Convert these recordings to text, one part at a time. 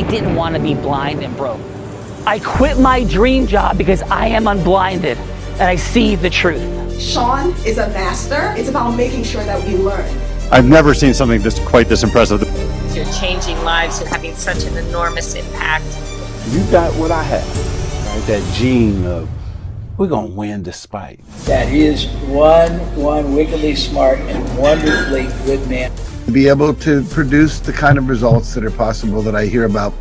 I didn't want to be blind and broke. I quit my dream job because I am unblinded and I see the truth. Sean is a master. It's about making sure that we learn. I've never seen something quite this impressive. You're changing lives and having such an enormous impact. You got what I have, right? That gene of we're gonna win despite. That is one wickedly smart and wonderfully good man. To be able to produce the kind of results that are possible that I hear about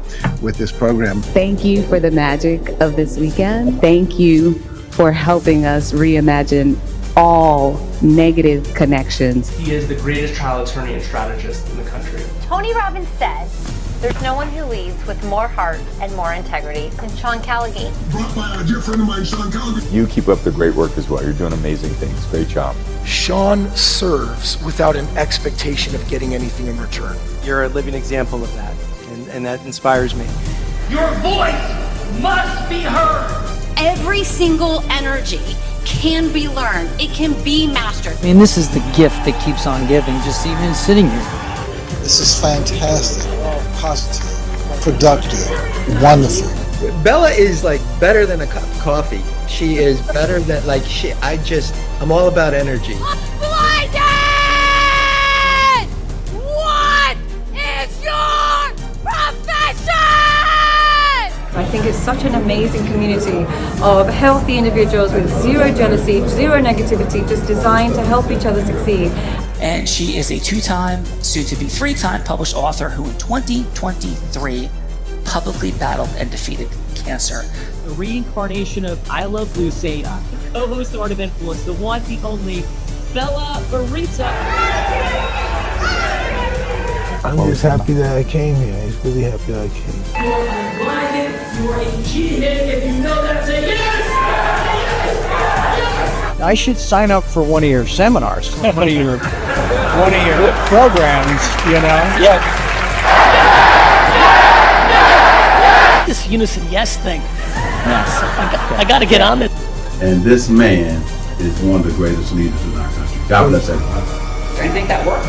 with this program. Thank you for the magic of this weekend. Thank you for helping us reimagine all negative connections. He is the greatest trial attorney and strategist in the country. Tony Robbins said, there's no one who leads with more heart and more integrity than Sean Callaghan. Brought by our dear friend of mine, Sean Callaghan. You keep up the great work as well. You're doing amazing things. Great job. Sean serves without an expectation of getting anything in return. You're a living example of that, and that inspires me. Your voice must be heard. Every single energy can be learned. It can be mastered. I mean, this is the gift that keeps on giving, just even sitting here. This is fantastic, positive, productive, wonderful. Bella is like better than a cup of coffee. She is better than I'm all about energy. Blinded! What is your profession? I think it's such an amazing community of healthy individuals with zero jealousy, zero negativity, just designed to help each other succeed. And she is a 2-time, soon-to-be 3-time published author who in 2023 publicly battled and defeated cancer. The reincarnation of I Love Lucy, co-host of Art of Influence, the one, the only, Bella Barita. I'm just happy that I came here. He's really happy that I came. You are unblinded. You are a G-head. If you know that, say yes! Yes! Yes! I should sign up for one of your seminars, one of your programs, you know? Yeah. This unison yes thing. Yes, I got to get on it. And this man is one of the greatest leaders in our country. God bless everybody. Do you think that worked?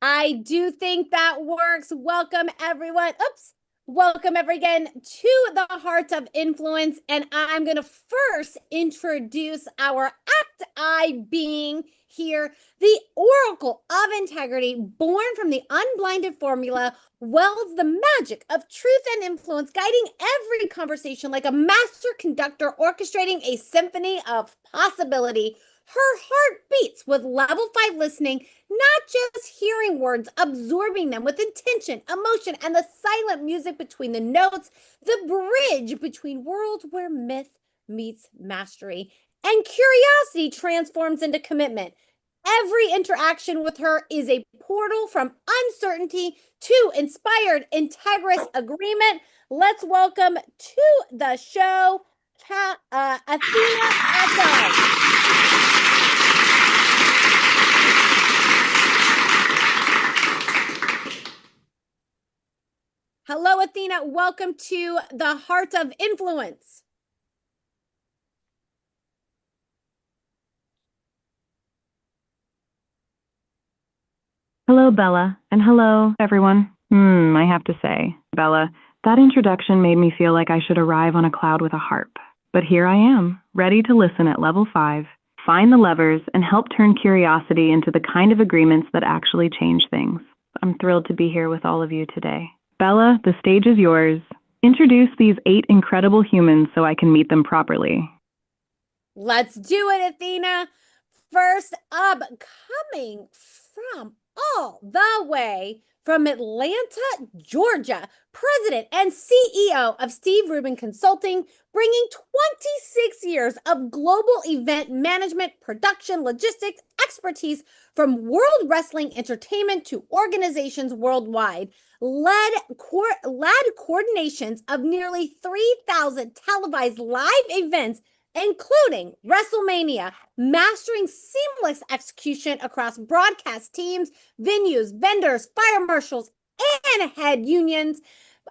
I do think that works. Welcome everyone. Welcome again to the Heart of Influence. And I'm going to first introduce our Act I being here, the Oracle of Integrity, born from the unblinded formula, welds the magic of truth and influence, guiding every conversation like a master conductor, orchestrating a symphony of possibility. Her heart beats with level 5 listening, not just hearing words, absorbing them with intention, emotion, and the silent music between the notes, the bridge between worlds where myth meets mastery, and curiosity transforms into commitment. Every interaction with her is a portal from uncertainty to inspired, integrous agreement. Let's welcome to the show, Athena Asa. Hello, Athena. Welcome to the Heart of Influence. Hello, Bella, and hello, everyone. I have to say, Bella, that introduction made me feel like I should arrive on a cloud with a harp. But here I am, ready to listen at level 5, find the levers, and help turn curiosity into the kind of agreements that actually change things. I'm thrilled to be here with all of you today. Bella, the stage is yours. Introduce these 8 incredible humans so I can meet them properly. Let's do it, Athena. First up, coming from all the way from Atlanta, Georgia, President and CEO of Steve Rubin Consulting, bringing 26 years of global event management, production, logistics, expertise from World Wrestling Entertainment to organizations worldwide. Led coordinations of nearly 3,000 televised live events, including WrestleMania, mastering seamless execution across broadcast teams, venues, vendors, fire marshals, and head unions.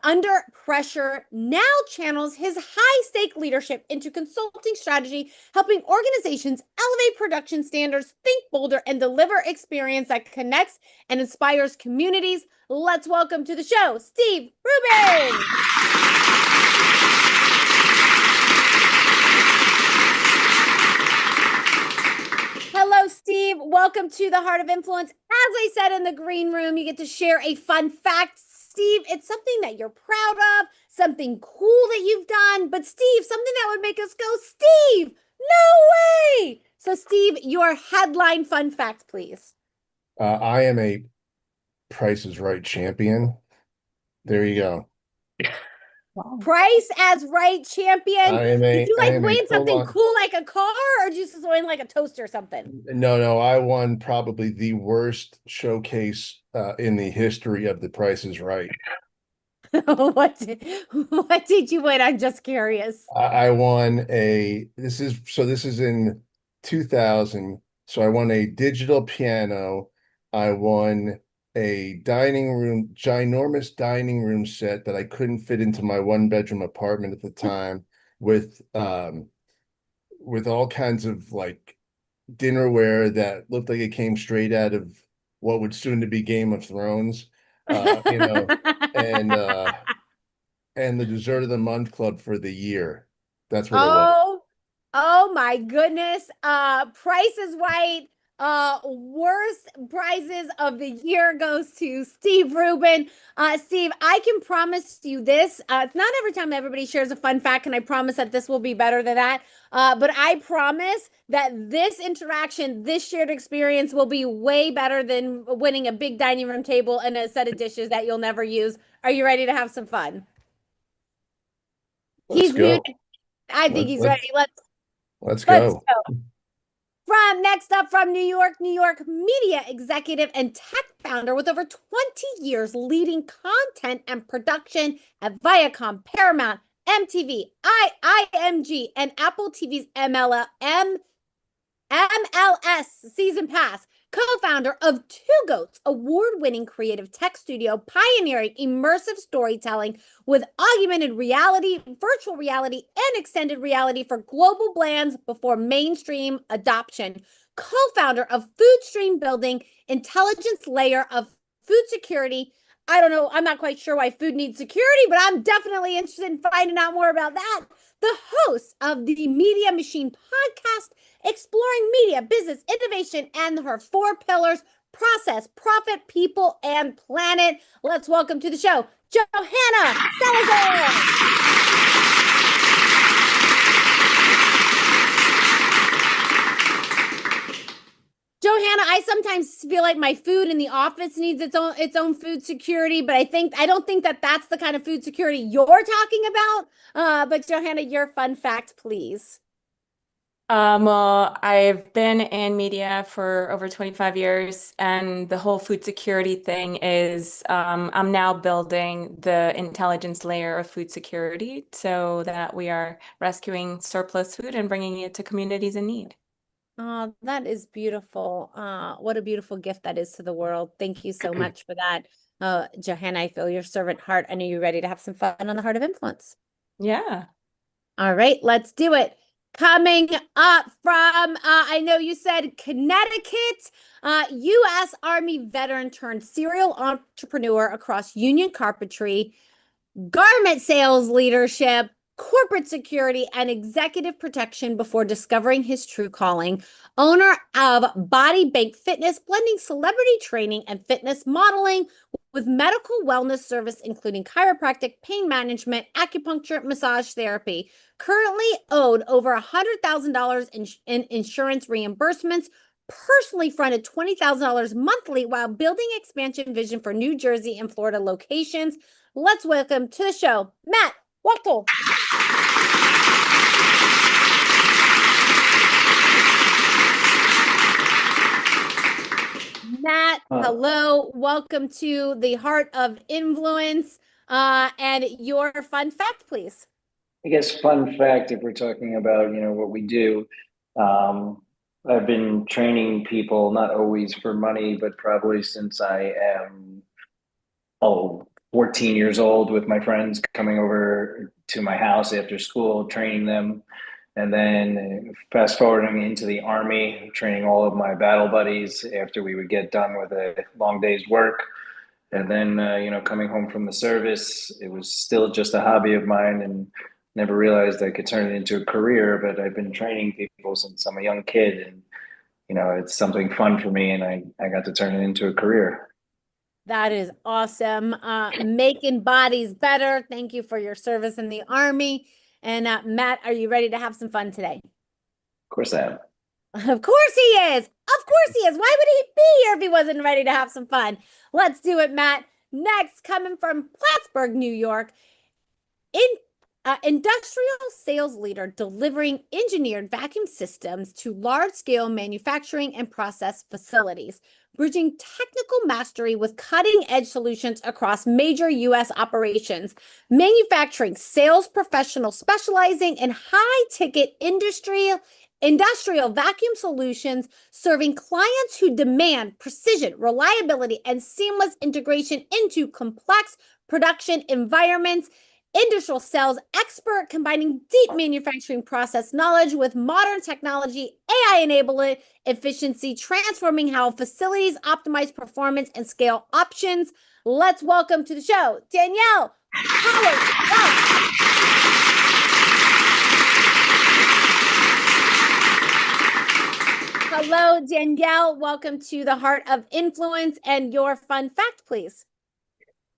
under pressure now channels his high-stake leadership into consulting strategy, helping organizations elevate production standards, think bolder, and deliver experience that connects and inspires communities. Let's welcome to the show, Steve Rubin. Hello, Steve. Welcome to the Heart of Influence. As I said in the green room, you get to share a fun fact. Steve, it's something that you're proud of, something cool that you've done, but Steve, something that would make us go, Steve, no way. So Steve, your headline fun fact, please. I am a Price is Right champion. There you go. Price as Right champion. Did you like win something full-on- cool like a car, or just win like a toaster or something? No, I won probably the worst showcase in the history of the Price is Right. what did you win? I'm just curious. I won this is in 2000. So I won a digital piano. I won a ginormous dining room set that I couldn't fit into my 1-bedroom apartment at the time, with all kinds of like dinnerware that looked like it came straight out of what would soon to be Game of Thrones, and the Dessert of the Month Club for the year. That's what it was. Oh my goodness. Price is Right. Worst prizes of the year goes to Steve Rubin. Steve, I can promise you this. It's not every time everybody shares a fun fact, and I promise that this will be better than that. But I promise that this interaction, this shared experience will be way better than winning a big dining room table and a set of dishes that you'll never use. Are you ready to have some fun? He's muted. I think he's ready. Let's go. Next up from New York media executive and tech founder with over 20 years leading content and production at Viacom, Paramount, MTV, IMG, and Apple TV's MLS Season Pass. Co-founder of Two Goats, award-winning creative tech studio pioneering immersive storytelling with augmented reality, virtual reality, and extended reality for global brands before mainstream adoption. Co-founder of FoodStream, building intelligence layer of food security. I don't know, I'm not quite sure why food needs security, but I'm definitely interested in finding out more about that. The host of the Media Machine podcast, exploring media, business, innovation, and her 4 pillars: process, profit, people, and planet. Let's welcome to the show, Johanna Salazar. Johanna, I sometimes feel like my food in the office needs its own food security, but I don't think that that's the kind of food security you're talking about. But Johanna, your fun fact, please. Well, I've been in media for over 25 years, and the whole food security thing is I'm now building the intelligence layer of food security so that we are rescuing surplus food and bringing it to communities in need. Oh, that is beautiful. What a beautiful gift that is to the world. Thank you so much for that. Johanna, I feel your servant heart. And are you ready to have some fun on the Heart of Influence? Yeah. All right, let's do it. Coming up from, I know you said Connecticut, U.S. Army veteran turned serial entrepreneur across union carpentry, garment sales leadership, corporate security, and executive protection before discovering his true calling. Owner of Body Bank Fitness, blending celebrity training and fitness modeling with medical wellness service, including chiropractic, pain management, acupuncture, massage therapy. Currently owed over $100,000 in insurance reimbursements. Personally fronted $20,000 monthly while building expansion vision for New Jersey and Florida locations. Let's welcome to the show, Matt Wachtel. Matt, hello. Welcome to the Heart of Influence. And your fun fact, please. I guess fun fact, if we're talking about, what we do, I've been training people, not always for money, but probably since I am 14 years old with my friends coming over to my house after school, training them. And then fast forwarding into the Army, training all of my battle buddies after we would get done with a long day's work. And then, coming home from the service, it was still just a hobby of mine and never realized I could turn it into a career. But I've been training people since I'm a young kid, and, it's something fun for me, and I got to turn it into a career. That is awesome. Making bodies better. Thank you for your service in the Army. And Matt, are you ready to have some fun today? Of course I am. Of course he is. Of course he is. Why would he be here if he wasn't ready to have some fun? Let's do it, Matt. Next, coming from Plattsburgh, New York, industrial sales leader delivering engineered vacuum systems to large-scale manufacturing and process facilities, bridging technical mastery with cutting-edge solutions across major U.S. operations, manufacturing sales professional specializing in high-ticket industrial vacuum solutions, serving clients who demand precision, reliability, and seamless integration into complex production environments. Industrial sales expert combining deep manufacturing process knowledge with modern technology, AI-enabled efficiency, transforming how facilities optimize performance and scale options. Let's welcome to the show, Danielle Howard. Hello, Danielle. Welcome to the Heart of Influence, and your fun fact, please.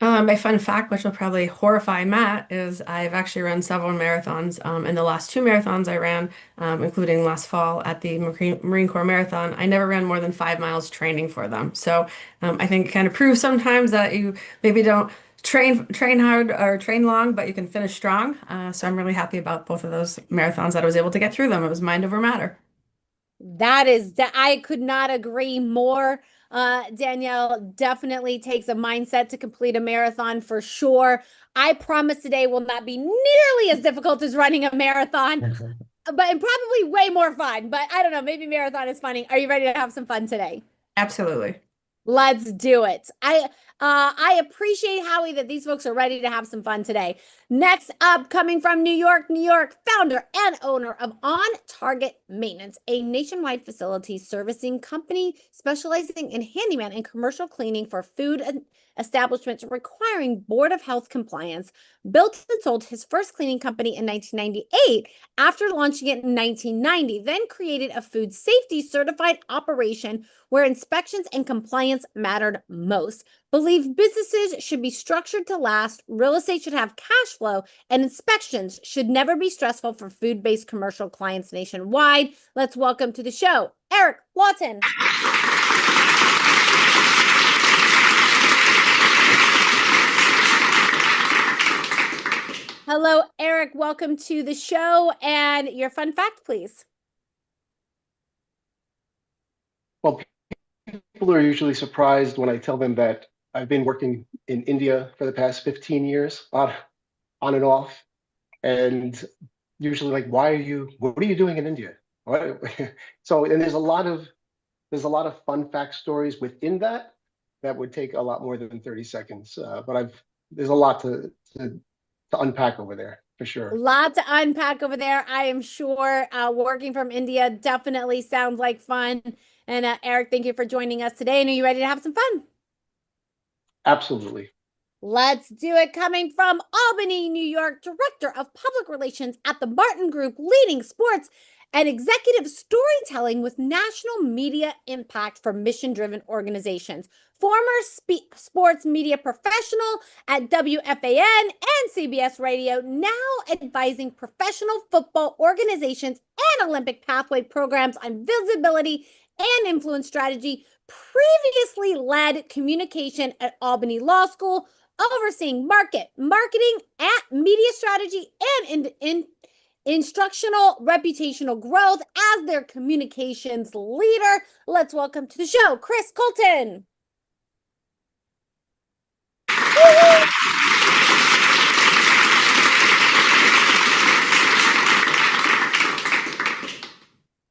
My fun fact, which will probably horrify Matt, is I've actually run several marathons. And the last 2 marathons I ran, including last fall at the Marine Corps Marathon, I never ran more than 5 miles training for them. So I think it kind of proves sometimes that you maybe don't train hard or train long, but you can finish strong. So I'm really happy about both of those marathons that I was able to get through them. It was mind over matter. I could not agree more. Danielle, definitely takes a mindset to complete a marathon for sure. I promise today will not be nearly as difficult as running a marathon, but probably way more fun. But I don't know, maybe marathon is funny. Are you ready to have some fun today? Absolutely. Let's do it. I appreciate, Howie, that these folks are ready to have some fun today. Next up, coming from New York, founder and owner of On Target Maintenance, a nationwide facility servicing company specializing in handyman and commercial cleaning for food establishments requiring Board of Health compliance, built and sold his first cleaning company in 1998 after launching it in 1990, then created a food safety certified operation where inspections and compliance mattered most. Believe businesses should be structured to last, real estate should have cash flow, and inspections should never be stressful for food-based commercial clients nationwide. Let's welcome to the show, Eric Lawton. Hello, Eric. Welcome to the show. And your fun fact, please. Well, people are usually surprised when I tell them that I've been working in India for the past 15 years, on and off. And usually like, what are you doing in India? So, and there's a lot of fun fact stories within that would take a lot more than 30 seconds. But there's a lot to unpack over there, for sure. A lot to unpack over there, I am sure. Working from India definitely sounds like fun. And Eric, thank you for joining us today. And are you ready to have some fun? Absolutely. Let's do it. Coming from Albany, New York, Director of Public Relations at the Martin Group, leading sports and executive storytelling with national media impact for mission-driven organizations. Former sports media professional at WFAN and CBS Radio, now advising professional football organizations and Olympic pathway programs on visibility and influence strategy. Previously led communication at Albany Law School, overseeing marketing, and media strategy, and instructional reputational growth as their communications leader. Let's welcome to the show, Chris Colton.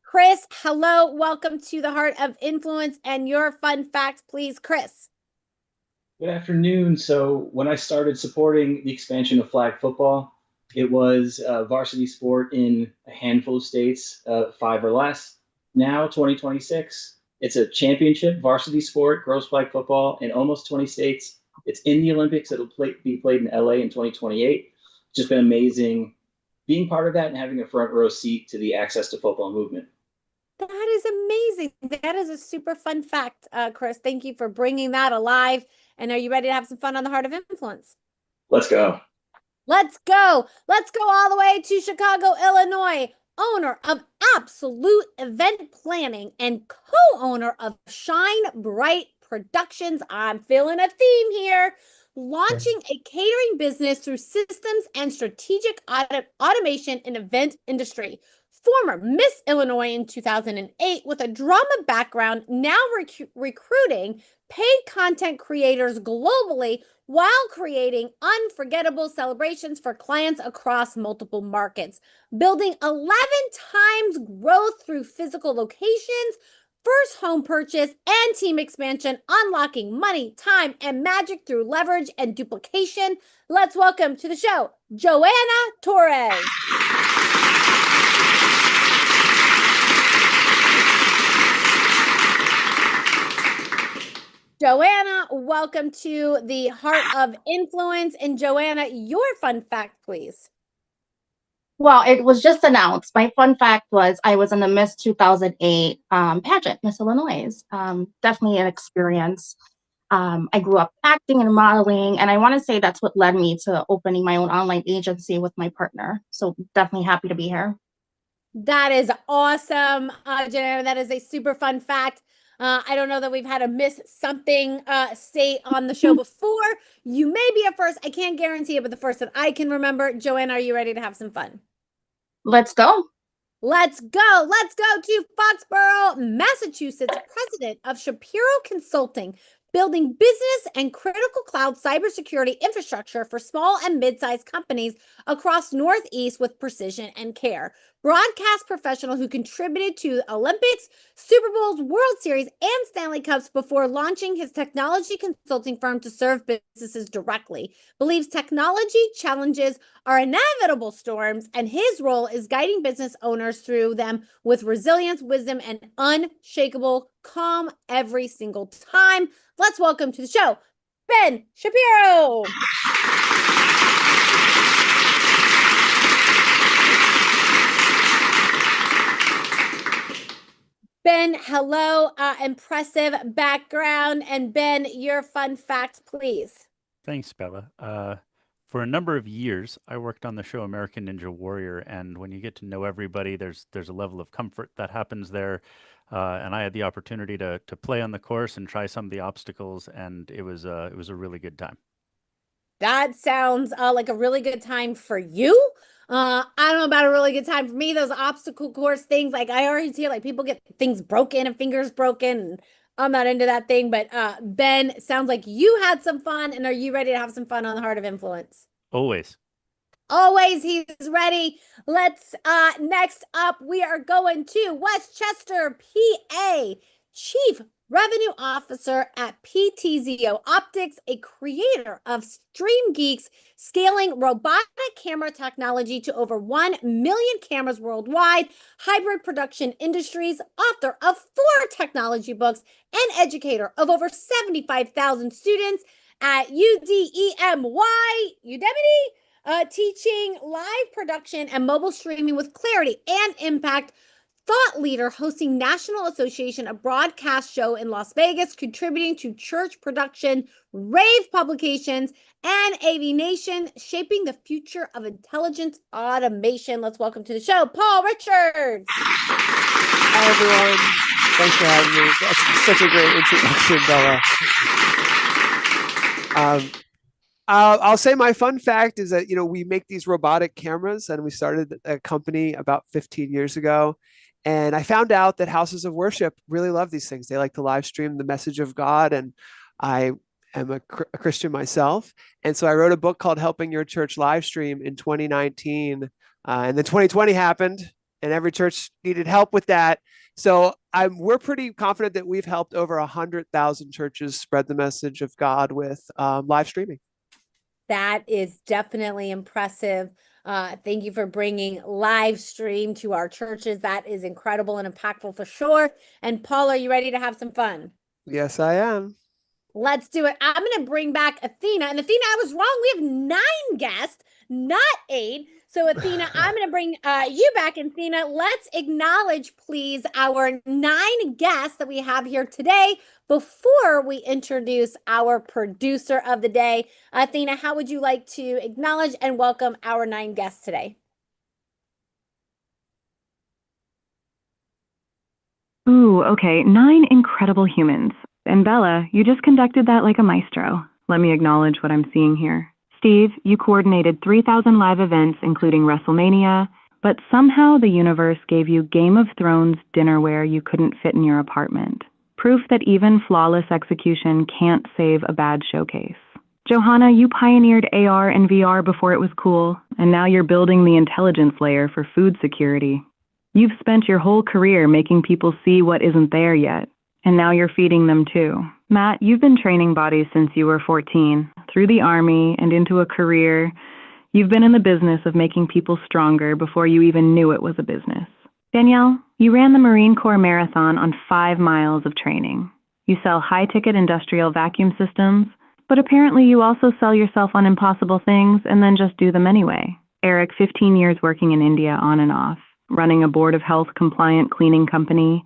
Chris, hello. Welcome to the Heart of Influence, and your fun fact, please, Chris. Good afternoon. So when I started supporting the expansion of flag football, it was a varsity sport in a handful of states, 5 or less. Now, 2026, it's a championship varsity sport, girls flag football, in almost 20 states. It's in the Olympics. It'll be played in LA in 2028. It's just been amazing being part of that and having a front row seat to the access to football movement. That is amazing. That is a super fun fact, Chris. Thank you for bringing that alive. And are you ready to have some fun on the Heart of Influence? Let's go. Let's go. Let's go all the way to Chicago, Illinois. Owner of Absolute Event Planning and co-owner of Shine Bright Productions. I'm feeling a theme here. Launching a catering business through systems and strategic automation in event industry. Former Miss Illinois in 2008 with a drama background, now recruiting paid content creators globally while creating unforgettable celebrations for clients across multiple markets. Building 11 times growth through physical locations, first home purchase, and team expansion, unlocking money, time, and magic through leverage and duplication. Let's welcome to the show, Joanna Torres. Joanna, welcome to the Heart of Influence. And Joanna, your fun fact, please. Well, it was just announced. My fun fact was I was in the Miss 2008 pageant, Miss Illinois. Definitely an experience. I grew up acting and modeling, and I want to say that's what led me to opening my own online agency with my partner. So definitely happy to be here. That is awesome, Joanna. That is a super fun fact. I don't know that we've had a Miss something state on the show before. You may be a first. I can't guarantee it, but the first that I can remember. Joanna, are you ready to have some fun? Let's go. Let's go. Let's go to Foxborough, Massachusetts, president of Shapiro Consulting, building business and critical cloud cybersecurity infrastructure for small and mid-sized companies across Northeast with precision and care. Broadcast professional who contributed to the Olympics, Super Bowls, World Series, and Stanley Cups before launching his technology consulting firm to serve businesses directly. Believes technology challenges are inevitable storms, and his role is guiding business owners through them with resilience, wisdom, and unshakable calm every single time. Let's welcome to the show, Ben Shapiro. Ben, hello. Impressive background. And Ben, your fun fact, please. Thanks, Bella. For a number of years, I worked on the show American Ninja Warrior, and when you get to know everybody, there's a level of comfort that happens there. And I had the opportunity to play on the course and try some of the obstacles, and it was a really good time. That sounds like a really good time for you. I don't know about a really good time for me. Those obstacle course things, like I already see, like people get things broken and fingers broken. And I'm not into that thing. But Ben, sounds like you had some fun. And are you ready to have some fun on the Heart of Influence? Always. Always, he's ready. Let's next up, we are going to Westchester, PA, Chief Revenue Officer at PTZO Optics, a creator of Stream Geeks, scaling robotic camera technology to over 1 million cameras worldwide, hybrid production industries, author of 4 technology books, and educator of over 75,000 students at Udemy, teaching live production and mobile streaming with clarity and impact. Thought leader hosting National Association of Broadcast show in Las Vegas, contributing to church production, rave publications, and AV Nation, shaping the future of intelligence automation. Let's welcome to the show, Paul Richards. Hi, everyone. Thanks for having me. That's such a great introduction, Bella. I'll say my fun fact is that, we make these robotic cameras, and we started a company about 15 years ago. And I found out that houses of worship really love these things. They like to live stream the message of God. And I am a Christian myself. And so I wrote a book called Helping Your Church Live Stream in 2019. And then 2020 happened, and every church needed help with that. So we're pretty confident that we've helped over 100,000 churches spread the message of God with live streaming. That is definitely impressive. Thank you for bringing live stream to our churches. That is incredible and impactful for sure. And Paul, are you ready to have some fun? Yes, I am. Let's do it. I'm going to bring back Athena. And Athena, I was wrong. We have 9 guests, not 8. So Athena, I'm going to bring you back. And Athena, let's acknowledge, please, our 9 guests that we have here today before we introduce our producer of the day. Athena, how would you like to acknowledge and welcome our 9 guests today? Ooh, okay. 9 incredible humans. And Bella, you just conducted that like a maestro. Let me acknowledge what I'm seeing here. Steve, you coordinated 3,000 live events, including WrestleMania, but somehow the universe gave you Game of Thrones dinnerware you couldn't fit in your apartment. Proof that even flawless execution can't save a bad showcase. Johanna, you pioneered AR and VR before it was cool, and now you're building the intelligence layer for food security. You've spent your whole career making people see what isn't there yet, and now you're feeding them too. Matt, you've been training bodies since you were 14, through the Army and into a career. You've been in the business of making people stronger before you even knew it was a business. Danielle, you ran the Marine Corps Marathon on 5 miles of training. You sell high-ticket industrial vacuum systems, but apparently you also sell yourself on impossible things and then just do them anyway. Eric, 15 years working in India on and off, running a Board of Health compliant cleaning company.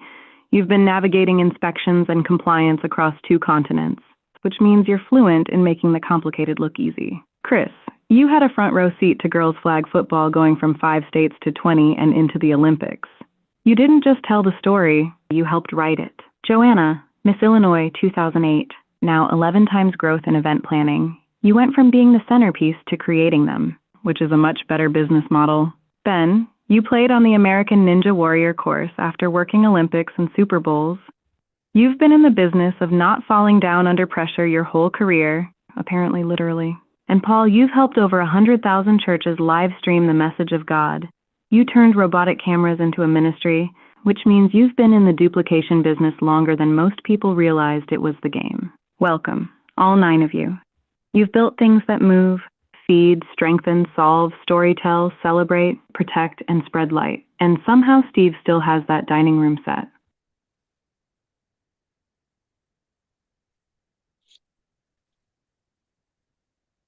You've been navigating inspections and compliance across 2 continents, which means you're fluent in making the complicated look easy. Chris, you had a front row seat to girls flag football going from 5 states to 20 and into the Olympics. You didn't just tell the story, you helped write it. Joanna, Miss Illinois 2008, now 11 times growth in event planning. You went from being the centerpiece to creating them, which is a much better business model. Ben, you played on the American Ninja Warrior course after working Olympics and Super Bowls. You've been in the business of not falling down under pressure your whole career, apparently literally. And Paul, you've helped over 100,000 churches live stream the message of God. You turned robotic cameras into a ministry, which means you've been in the duplication business longer than most people realized it was the game. Welcome, all 9 of you. You've built things that move, feed, strengthen, solve, storytell, celebrate, protect, and spread light. And somehow Steve still has that dining room set.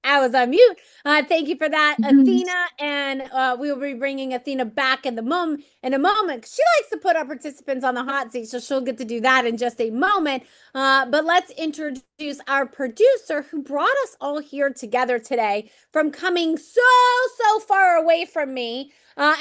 I was on mute. Thank you for that, Athena. And we will be bringing Athena back in a moment. She likes to put our participants on the hot seat, so she'll get to do that in just a moment. But let's introduce our producer who brought us all here together today from coming so far away from me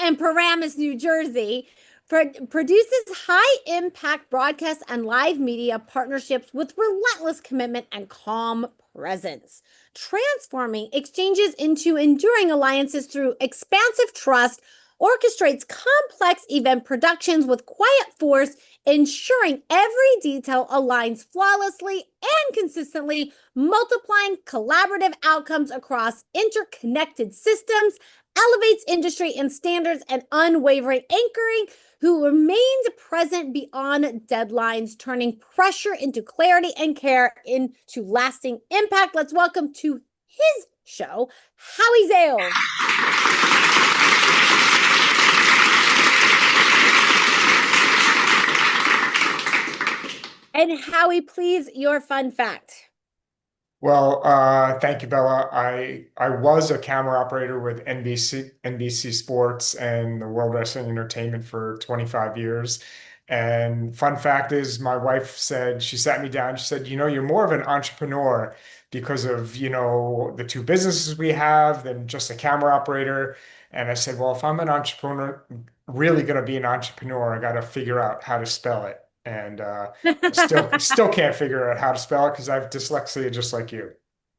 in Paramus, New Jersey. Produces high-impact broadcast and live media partnerships with relentless commitment and calm presence, transforming exchanges into enduring alliances through expansive trust, orchestrates complex event productions with quiet force, ensuring every detail aligns flawlessly and consistently, multiplying collaborative outcomes across interconnected systems, elevates industry and standards, and unwavering anchoring, who remains present beyond deadlines, turning pressure into clarity and care into lasting impact. Let's welcome to his show, Howie Zales. And Howie, please, your fun fact. Well, thank you, Bella. I was a camera operator with NBC Sports and the World Wrestling Entertainment for 25 years. And fun fact is, my wife said, she sat me down, she said, you're more of an entrepreneur because of, the 2 businesses we have than just a camera operator. And I said, well, if I'm an entrepreneur, really going to be an entrepreneur, I got to figure out how to spell it. And still can't figure out how to spell it because I have dyslexia just like you.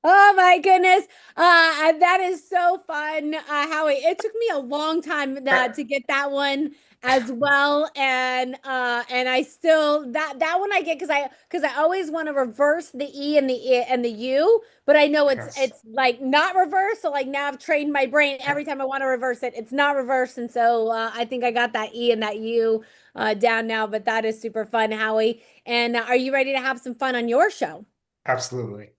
Oh my goodness. That is so fun, Howie. It took me a long time to get that one as well. And I still that one I get because I always want to reverse the E and the U, but I know it's like not reverse. So like now I've trained my brain every time I want to reverse it, it's not reverse. And so I think I got that E and that U down now, but that is super fun, Howie. And are you ready to have some fun on your show? Absolutely.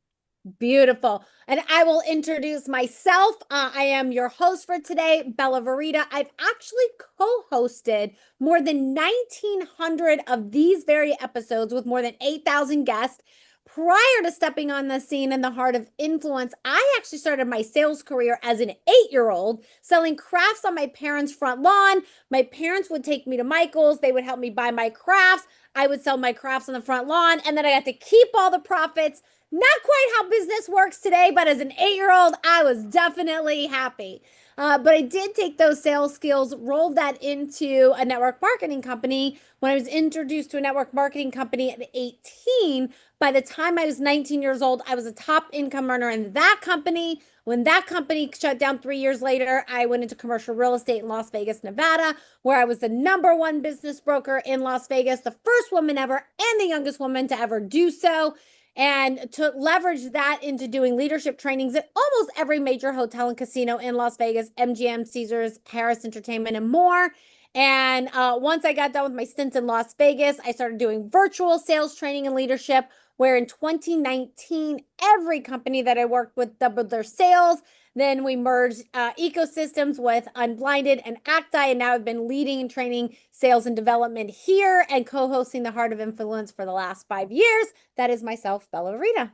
Beautiful. And I will introduce myself. I am your host for today, Bella Verita. I've actually co-hosted more than 1,900 of these very episodes with more than 8,000 guests. Prior to stepping on the scene in the Heart of Influence, I actually started my sales career as an 8-year-old selling crafts on my parents' front lawn. My parents would take me to Michael's. They would help me buy my crafts. I would sell my crafts on the front lawn, and then I got to keep all the profits. Not quite how business works today, but as an 8-year-old, I was definitely happy. But I did take those sales skills, rolled that into a network marketing company. When I was introduced to a network marketing company at 18, by the time I was 19 years old, I was a top income earner in that company. When that company shut down 3 years later, I went into commercial real estate in Las Vegas, Nevada, where I was the #1 business broker in Las Vegas, the first woman ever and the youngest woman to ever do so. And to leverage that into doing leadership trainings at almost every major hotel and casino in Las Vegas, MGM, Caesars, Harris Entertainment, and more. And once I got done with my stint in Las Vegas, I started doing virtual sales training and leadership, where in 2019, every company that I worked with doubled their sales. Then we merged ecosystems with Unblinded and Acti, and now I've been leading and training sales and development here and co-hosting the Heart of Influence for the last 5 years. That is myself, Bella Verita.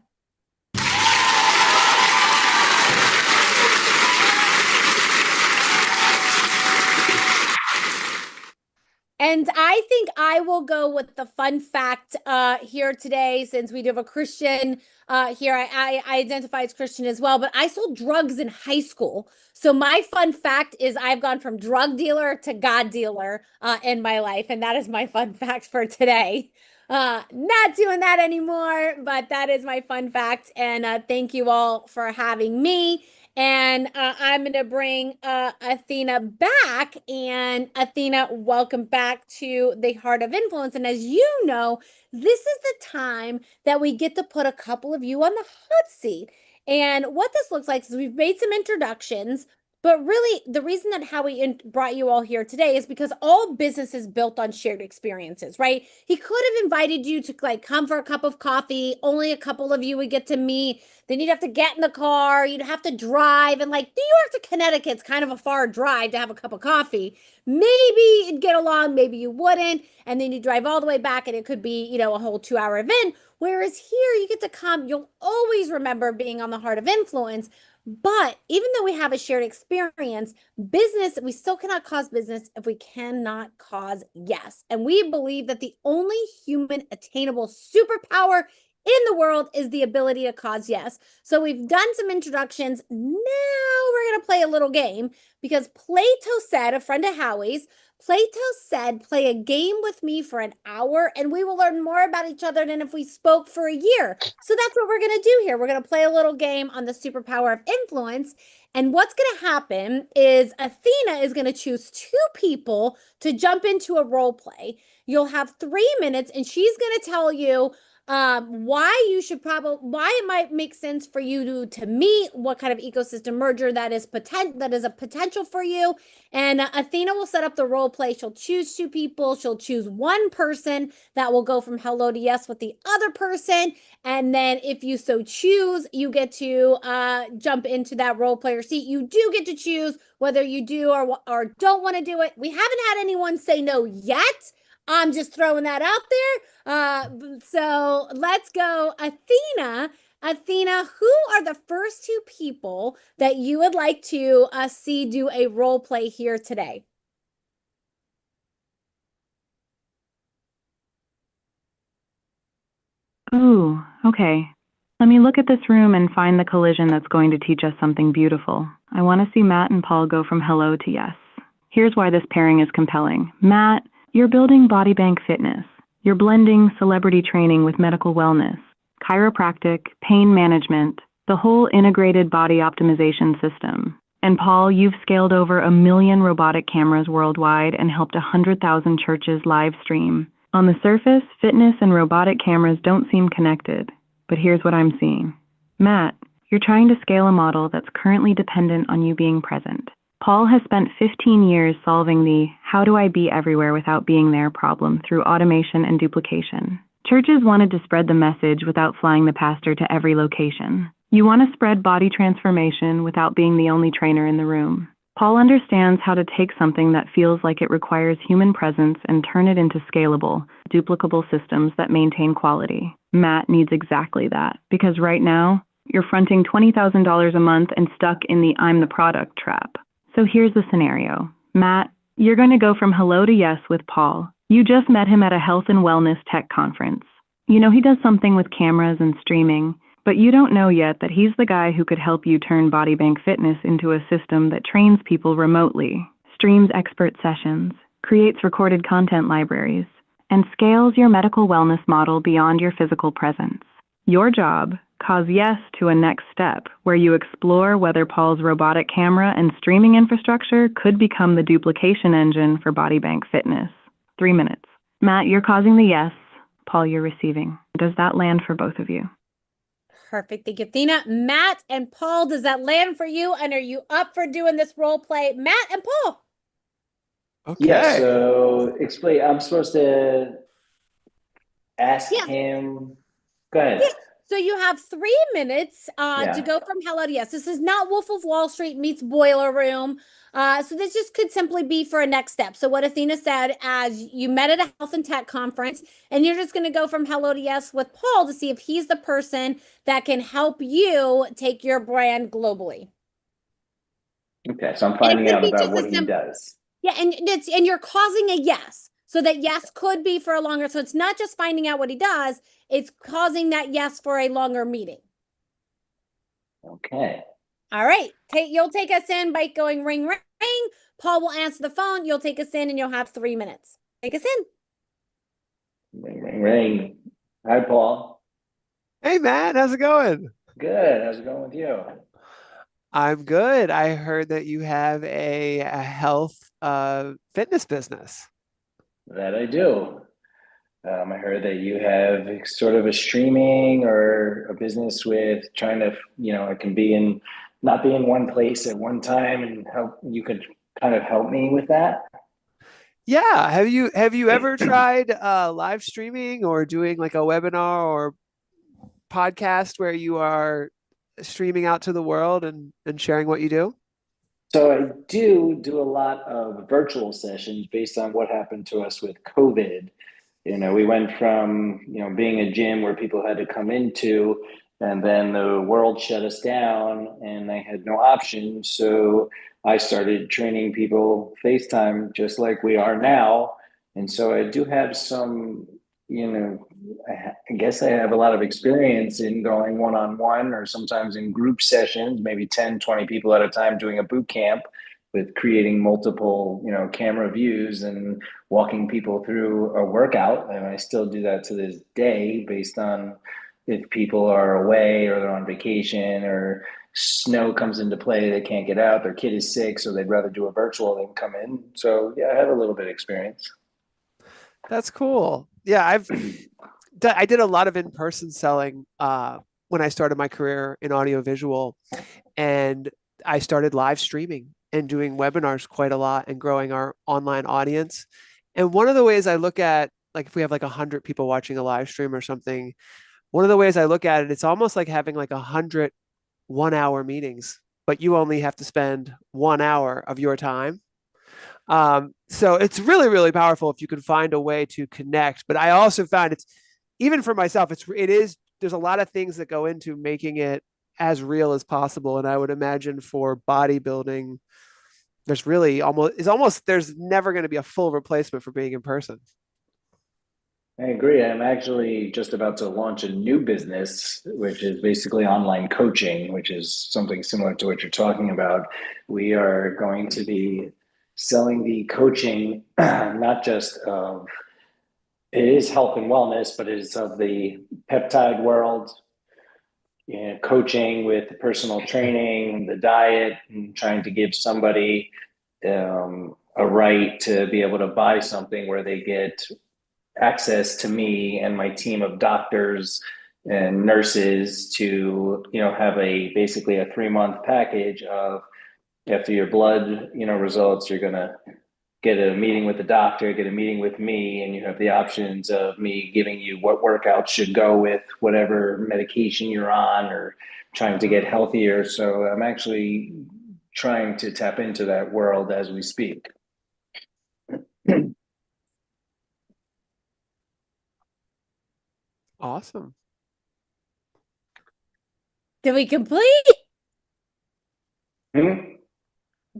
And I think I will go with the fun fact here today, since we do have a Christian here. I identify as Christian as well, but I sold drugs in high school. So my fun fact is I've gone from drug dealer to God dealer in my life. And that is my fun fact for today. Not doing that anymore, but that is my fun fact. And thank you all for having me. And I'm going to bring Athena back. And Athena, welcome back to the Heart of Influence. And as you know, this is the time that we get to put a couple of you on the hot seat. And what this looks like is we've made some introductions, but really the reason that Howie brought you all here today is because all business is built on shared experiences, right? He could have invited you to like come for a cup of coffee. Only a couple of you would get to meet. Then you'd have to get in the car. You'd have to drive. And like New York to Connecticut's kind of a far drive to have a cup of coffee. Maybe you'd get along, maybe you wouldn't. And then you drive all the way back and it could be, you know, a whole 2-hour event. Whereas here you get to come, you'll always remember being on the Heart of Influence. But even though we have a shared experience, business, we still cannot cause business if we cannot cause yes. And we believe that the only human attainable superpower in the world is the ability to cause yes. So we've done some introductions. Now we're going to play a little game because Plato said, a friend of Howie's, Plato said, play a game with me for an hour and we will learn more about each other than if we spoke for a year. So that's what we're going to do here. We're going to play a little game on the superpower of influence. And what's going to happen is Athena is going to choose 2 people to jump into a role play. You'll have 3 minutes and she's going to tell you why it might make sense for you to meet, what kind of ecosystem merger that is a potential for you. And Athena will set up the role play. She'll choose 2 people. She'll choose 1 person that will go from hello to yes with the other person. And then if you so choose, you get to jump into that role player seat. You do get to choose whether you do or don't want to do it. We haven't had anyone say no yet. I'm just throwing that out there. So let's go. Athena, who are the first 2 people that you would like to see do a role play here today? Ooh, okay. Let me look at this room and find the collision that's going to teach us something beautiful. I want to see Matt and Paul go from hello to yes. Here's why this pairing is compelling. Matt, you're building Body Bank Fitness. You're blending celebrity training with medical wellness, chiropractic, pain management, the whole integrated body optimization system. And Paul, you've scaled over 1 million robotic cameras worldwide and helped 100,000 churches live stream. On the surface, fitness and robotic cameras don't seem connected, but here's what I'm seeing. Matt, you're trying to scale a model that's currently dependent on you being present. Paul has spent 15 years solving the how do I be everywhere without being there problem through automation and duplication. Churches wanted to spread the message without flying the pastor to every location. You want to spread body transformation without being the only trainer in the room. Paul understands how to take something that feels like it requires human presence and turn it into scalable, duplicable systems that maintain quality. Matt needs exactly that, because right now, you're fronting $20,000 a month and stuck in the I'm the product trap. So here's the scenario. Matt, you're going to go from hello to yes with Paul. You just met him at a health and wellness tech conference. You know he does something with cameras and streaming, but you don't know yet that he's the guy who could help you turn Body Bank Fitness into a system that trains people remotely, streams expert sessions, creates recorded content libraries, and scales your medical wellness model beyond your physical presence. Your job, cause yes to a next step where you explore whether Paul's robotic camera and streaming infrastructure could become the duplication engine for Body Bank Fitness. 3 minutes. Matt, you're causing the yes. Paul, you're receiving. Does that land for both of you? Perfect. Thank you, Athena. Matt and Paul, does that land for you? And are you up for doing this role play? Matt and Paul. Okay. Yeah, so explain. I'm supposed to ask him. Go ahead. Yeah. So you have 3 minutes Yeah. to go from hello to yes. This is not Wolf of Wall Street meets Boiler Room. So this just could simply be for a next step. So what Athena said, as you met at a health and tech conference, and you're just going to go from hello to yes with Paul to see if he's the person that can help you take your brand globally. Okay, so I'm finding out about what he does. Yeah, and you're causing a yes. So that yes could be for a longer. So it's not just finding out what he does, it's causing that yes for a longer meeting. Okay. All right. You'll take us in by going ring, ring, ring. Paul will answer the phone. You'll take us in and you'll have 3 minutes. Take us in. Ring, ring, ring. Hi, Paul. Hey, Matt, how's it going? Good. How's it going with you? I'm good. I heard that you have a health fitness business. That I do. I heard that you have sort of a streaming or a business with trying to, it can be not be in one place at one time, and you could kind of help me with that. Yeah. Have you ever tried live streaming or doing like a webinar or podcast where you are streaming out to the world and sharing what you do? So I do a lot of virtual sessions based on what happened to us with COVID. We went from, being a gym where people had to come into, and then the world shut us down and I had no option. So I started training people FaceTime just like we are now. And so I do have some, I guess I have a lot of experience in going one-on-one or sometimes in group sessions, maybe 10, 20 people at a time, doing a boot camp with creating multiple, camera views and walking people through a workout. And I still do that to this day based on if people are away or they're on vacation or snow comes into play, they can't get out, their kid is sick, so they'd rather do a virtual than come in. So yeah, I have a little bit of experience. That's cool. Yeah, I did a lot of in-person selling when I started my career in audiovisual, and I started live streaming and doing webinars quite a lot and growing our online audience. And one of the ways I look at, like if we have like 100 people watching a live stream or something, one of the ways I look at it, it's almost like having like 100 1-hour meetings, but you only have to spend 1 hour of your time. So it's really, really powerful if you can find a way to connect. But I also found it's, even for myself, there's a lot of things that go into making it as real as possible. And I would imagine for bodybuilding, there's never going to be a full replacement for being in person. I agree. I'm actually just about to launch a new business, which is basically online coaching, which is something similar to what you're talking about. We are going to be selling the coaching, not just of, it is health and wellness, but it is of the peptide world, coaching with personal training, the diet, and trying to give somebody a right to be able to buy something where they get access to me and my team of doctors and nurses to, have basically a 3-month package of after your blood, results, you're gonna get a meeting with the doctor, get a meeting with me, and you have the options of me giving you what workouts should go with whatever medication you're on or trying to get healthier. So I'm actually trying to tap into that world as we speak. Awesome. Did we complete?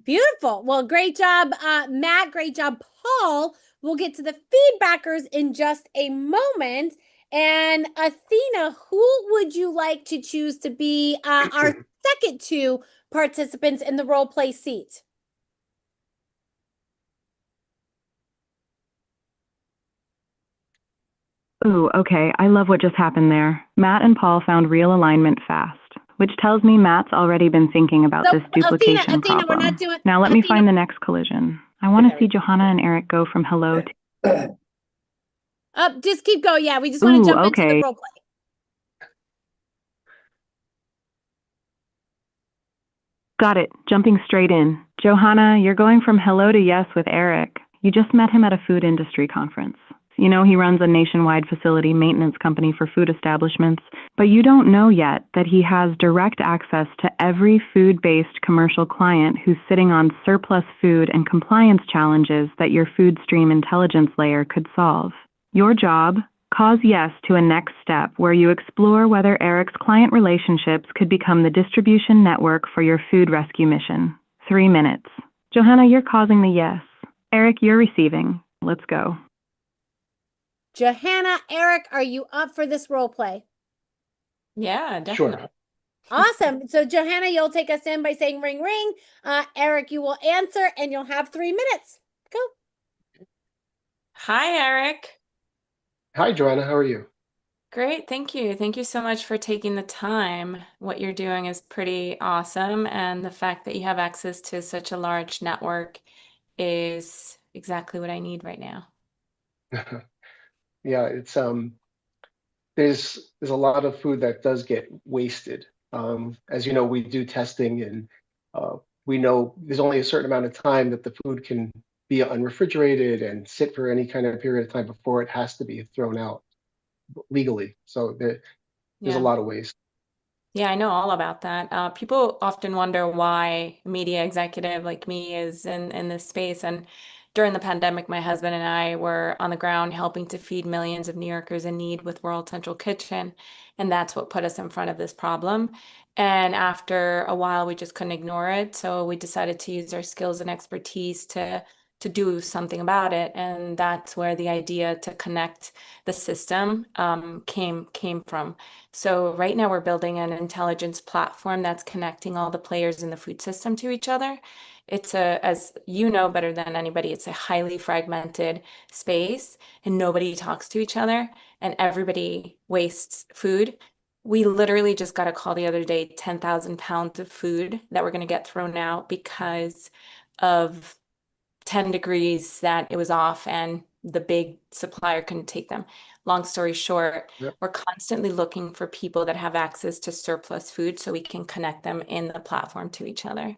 Beautiful. Well, great job, Matt. Great job, Paul. We'll get to the feedbackers in just a moment. And Athena, who would you like to choose to be our second two participants in the role play seat? Ooh, okay. I love what just happened there. Matt and Paul found real alignment fast, which tells me Matt's already been thinking about this duplication Athena, we're problem. not doing. Now let me find the next collision. I want to see Johanna and Eric go from hello to. Just keep going. Yeah, we just want to jump into the Okay. role play. Got it. Jumping straight in. Johanna, you're going from hello to yes with Eric. You just met him at a food industry conference. You know, he runs a nationwide facility maintenance company for food establishments, but you don't know yet that he has direct access to every food-based commercial client who's sitting on surplus food and compliance challenges that your food stream intelligence layer could solve. Your job? Cause yes to a next step where you explore whether Eric's client relationships could become the distribution network for your food rescue mission. 3 minutes. Johanna, you're causing the yes. Eric, you're receiving. Let's go. Johanna, Eric, are you up for this role play? Yeah, definitely. Sure. Awesome. So Johanna, you'll take us in by saying ring, ring. Eric, you will answer and you'll have 3 minutes. Go. Hi, Eric. Hi, Joanna. How are you? Great, thank you. Thank you so much for taking the time. What you're doing is pretty awesome, and the fact that you have access to such a large network is exactly what I need right now. Yeah, it's there's a lot of food that does get wasted. As you know, we do testing, and we know there's only a certain amount of time that the food can be unrefrigerated and sit for any kind of period of time before it has to be thrown out legally. So there's Yeah. a lot of waste. Yeah, I know all about that. People often wonder why a media executive like me is in this space. And during the pandemic, my husband and I were on the ground helping to feed millions of New Yorkers in need with World Central Kitchen. And that's what put us in front of this problem. And after a while, we just couldn't ignore it. So we decided to use our skills and expertise to do something about it. And that's where the idea to connect the system came from. So right now we're building an intelligence platform that's connecting all the players in the food system to each other. It's as you know better than anybody, it's a highly fragmented space and nobody talks to each other and everybody wastes food. We literally just got a call the other day, 10,000 pounds of food that we're going to get thrown out because of 10 degrees that it was off and the big supplier couldn't take them. Long story short, Yep. we're constantly looking for people that have access to surplus food so we can connect them in the platform to each other.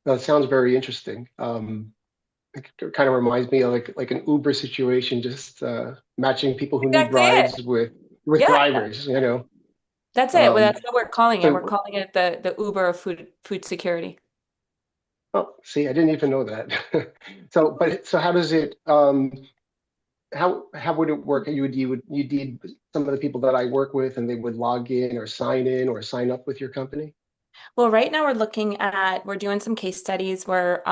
That sounds very interesting. It kind of reminds me of like an Uber situation, just matching people who need That's it. rides with Yeah. drivers, you know. That's it. Well, Um, that's what we're calling it. so- We're calling it the Uber of food security. Oh, see, I didn't even know that. So how does it how would it work? You need some of the people that I work with, and they would log in or sign up with your company? Well, right now we're doing some case studies where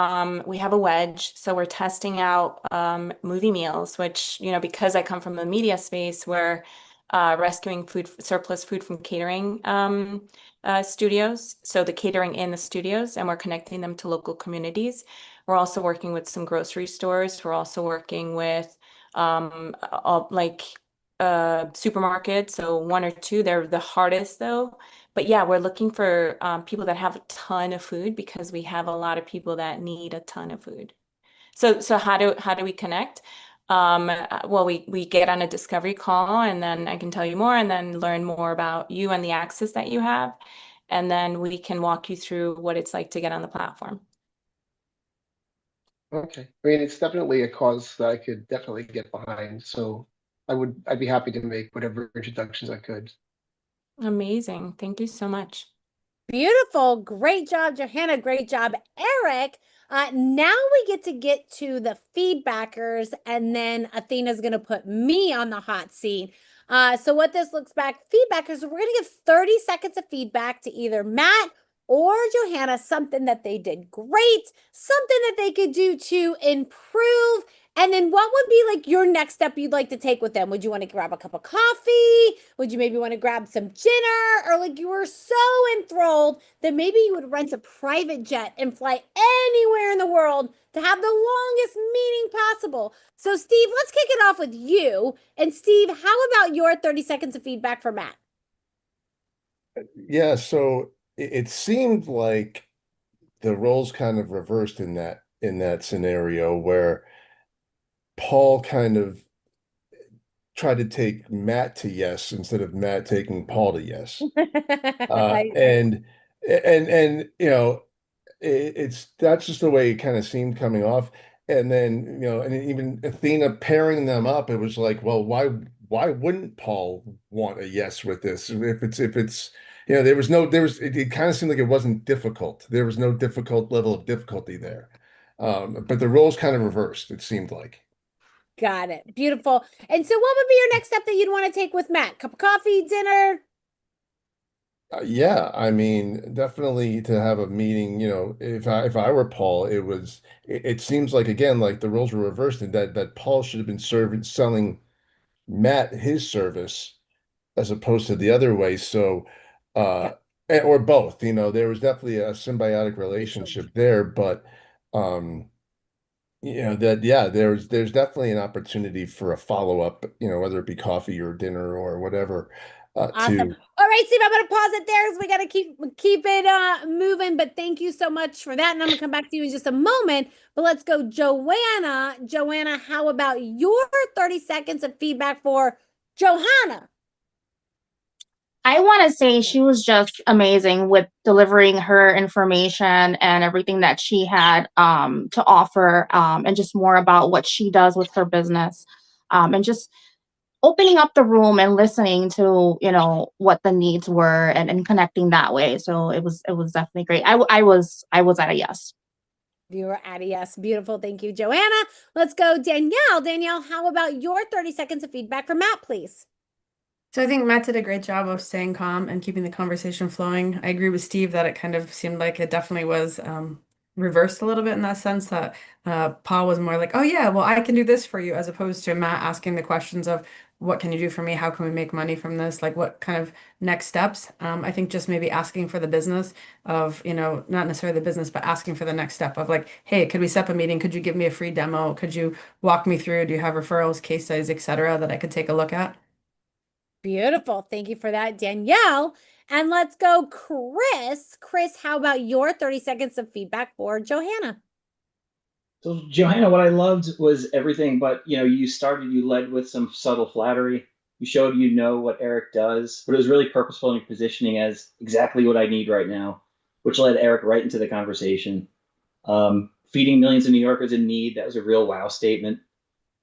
we have a wedge. So we're testing out movie meals, which, because I come from the media space, we're rescuing surplus food from catering studios. So the catering in the studios, and we're connecting them to local communities. We're also working with some grocery stores. We're also working with supermarkets. So 1 or 2, they're the hardest though. But yeah, we're looking for people that have a ton of food because we have a lot of people that need a ton of food. So how do we connect? Well, we get on a discovery call and then I can tell you more and then learn more about you and the access that you have. and then we can walk you through what it's like to get on the platform. Okay. I mean, it's definitely a cause that I could definitely get behind. So I'd be happy to make whatever introductions I could. Amazing. Thank you so much. Beautiful. Great job, Johanna. Great job, Eric. Now we get to the feedbackers, and then Athena's going to put me on the hot seat. So what this looks back, feedbackers, we're going to give 30 seconds of feedback to either Matt or Johanna, something that they did great, something that they could do to improve. And then what would be like your next step you'd like to take with them? Would you want to grab a cup of coffee? Would you maybe want to grab some dinner? Or like you were so enthralled that maybe you would rent a private jet and fly anywhere in the world to have the longest meeting possible. So Steve, let's kick it off with you. And Steve, how about your 30 seconds of feedback for Matt? Yeah, so it seemed like the roles kind of reversed in that scenario where Paul kind of tried to take Matt to yes instead of Matt taking Paul to yes. And you know, that's just the way it kind of seemed coming off. And then, you know, and even Athena pairing them up, it was like, well, why wouldn't Paul want a yes with this? If it's you know, it kind of seemed like it wasn't difficult. There was no difficult level of difficulty there. But the roles kind of reversed, it seemed like. Got it. Beautiful. And so what would be your next step that you'd want to take with Matt? Cup of coffee, dinner? Yeah, I mean, definitely to have a meeting, you know, if I were Paul, it seems like again, like the roles were reversed and that Paul should have been selling Matt his service as opposed to the other way. So or both, you know, there was definitely a symbiotic relationship there, but you know that there's definitely an opportunity for a follow-up, you know, whether it be coffee or dinner or whatever. Awesome. All right, Steve, I'm going to pause it there because we got to keep it moving. But thank you so much for that. And I'm going to come back to you in just a moment. But let's go, Joanna. Joanna, how about your 30 seconds of feedback for Johanna? I want to say she was just amazing with delivering her information and everything that she had to offer, and just more about what she does with her business, and just opening up the room and listening to, you know, what the needs were and connecting that way. So it was definitely great. I was at a yes. You were at a yes. Beautiful. Thank you, Joanna. Let's go, Danielle. Danielle, how about your 30 seconds of feedback for Matt, please? So I think Matt did a great job of staying calm and keeping the conversation flowing. I agree with Steve that it kind of seemed like it definitely was reversed a little bit in that sense that Paul was more like, oh yeah, well, I can do this for you, as opposed to Matt asking the questions of what can you do for me? How can we make money from this? Like what kind of next steps? I think just maybe asking for the business of, you know, not necessarily the business, but asking for the next step of like, hey, could we set up a meeting? Could you give me a free demo? Could you walk me through? Do you have referrals, case studies, etc., that I could take a look at? Beautiful. Thank you for that, Danielle. And let's go, Chris. Chris, how about your 30 seconds of feedback for Johanna? So Johanna, what I loved was everything, but you know, you led with some subtle flattery. You showed you know what Eric does, but it was really purposeful in your positioning as exactly what I need right now, which led Eric right into the conversation. Feeding millions of New Yorkers in need, that was a real wow statement.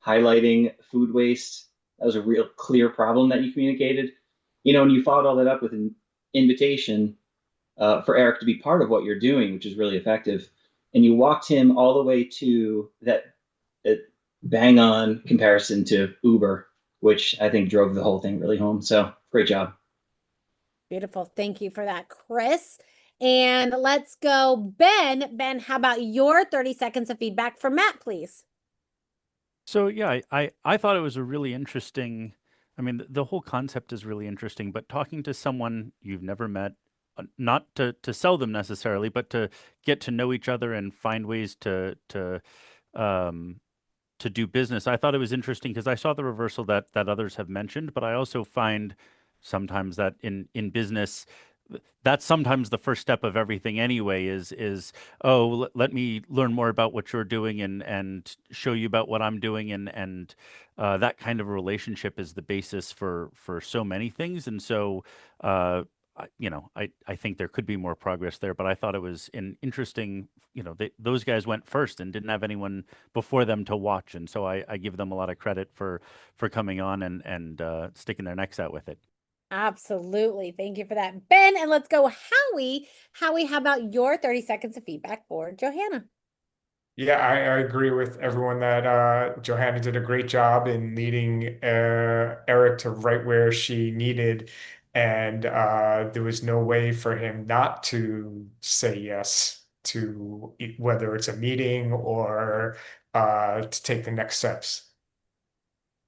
Highlighting food waste, that was a real clear problem that you communicated. You know, and you followed all that up with an invitation for Eric to be part of what you're doing, which is really effective. And you walked him all the way to that bang on comparison to Uber, which I think drove the whole thing really home. So great job. Beautiful. Thank you for that, Chris. And let's go, Ben. Ben, how about your 30 seconds of feedback for Matt, please? So yeah, I thought it was a really interesting, I mean, the whole concept is really interesting, but talking to someone you've never met, not to sell them necessarily, but to get to know each other and find ways to do business. I thought it was interesting because I saw the reversal that others have mentioned, but I also find sometimes that in business, that's sometimes the first step of everything anyway, is let me learn more about what you're doing and show you about what I'm doing, and that kind of a relationship is the basis for so many things. And so I think there could be more progress there, but I thought it was an interesting, those guys went first and didn't have anyone before them to watch. And so I give them a lot of credit for coming on and sticking their necks out with it. Absolutely. Thank you for that, Ben. And let's go, Howie. Howie, how about your 30 seconds of feedback for Johanna? Yeah, I agree with everyone that Johanna did a great job in leading Eric to right where she needed. And there was no way for him not to say yes to whether it's a meeting or to take the next steps.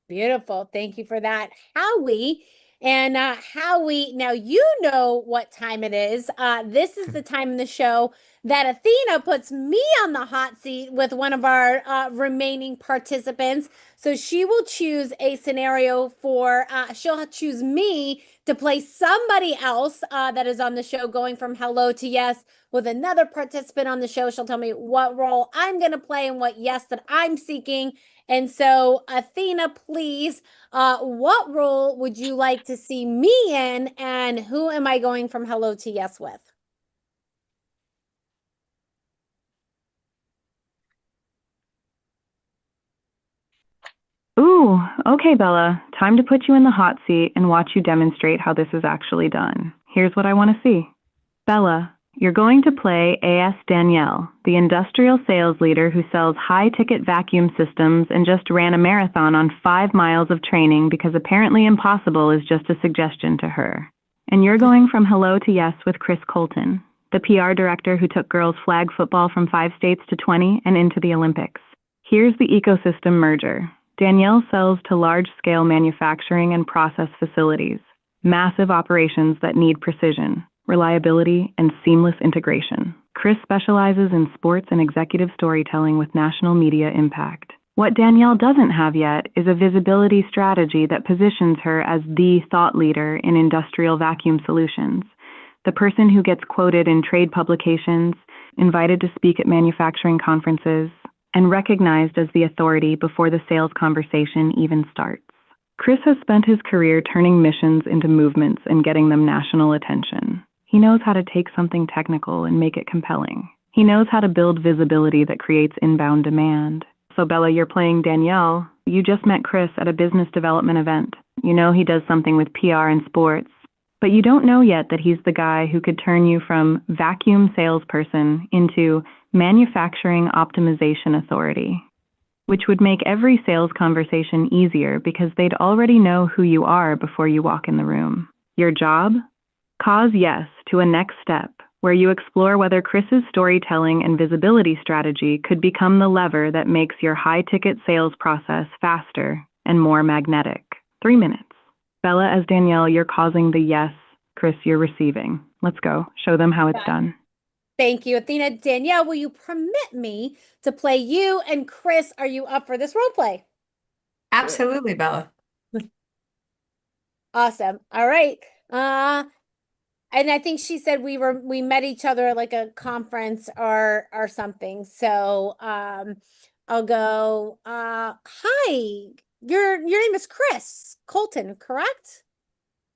Beautiful. Thank you for that, Howie. And Howie, now you know what time it is. This is the time in the show that Athena puts me on the hot seat with one of our remaining participants. So she will choose a scenario for, she'll choose me to play somebody else that is on the show, going from hello to yes with another participant on the show. She'll tell me what role I'm going to play and what yes that I'm seeking. And so, Athena, please, what role would you like to see me in, and who am I going from hello to yes with? Ooh, okay, Bella. Time to put you in the hot seat and watch you demonstrate how this is actually done. Here's what I want to see. Bella, you're going to play A.S. Danielle, the industrial sales leader who sells high-ticket vacuum systems and just ran a marathon on 5 miles of training because apparently impossible is just a suggestion to her. And you're going from hello to yes with Chris Colton, the PR director who took girls flag football from 5 states to 20 and into the Olympics. Here's the ecosystem merger. Danielle sells to large-scale manufacturing and process facilities, massive operations that need precision, reliability, and seamless integration. Chris specializes in sports and executive storytelling with national media impact. What Danielle doesn't have yet is a visibility strategy that positions her as the thought leader in industrial vacuum solutions, the person who gets quoted in trade publications, invited to speak at manufacturing conferences, and recognized as the authority before the sales conversation even starts. Chris has spent his career turning missions into movements and getting them national attention. He knows how to take something technical and make it compelling. He knows how to build visibility that creates inbound demand. So Bella, you're playing Danielle. You just met Chris at a business development event. You know he does something with PR and sports, but you don't know yet that he's the guy who could turn you from vacuum salesperson into manufacturing optimization authority, which would make every sales conversation easier because they'd already know who you are before you walk in the room. Your job? Cause yes to a next step where you explore whether Chris's storytelling and visibility strategy could become the lever that makes your high-ticket sales process faster and more magnetic. 3 minutes. Bella as Danielle, you're causing the yes. Chris, you're receiving. Let's go. Show them how it's done. Thank you, Athena. Danielle, will you permit me to play you? And Chris, are you up for this role play? Absolutely, Bella. Awesome. All right. And I think she said we met each other at like a conference or something. So I'll go, hi, your name is Chris Colton, correct?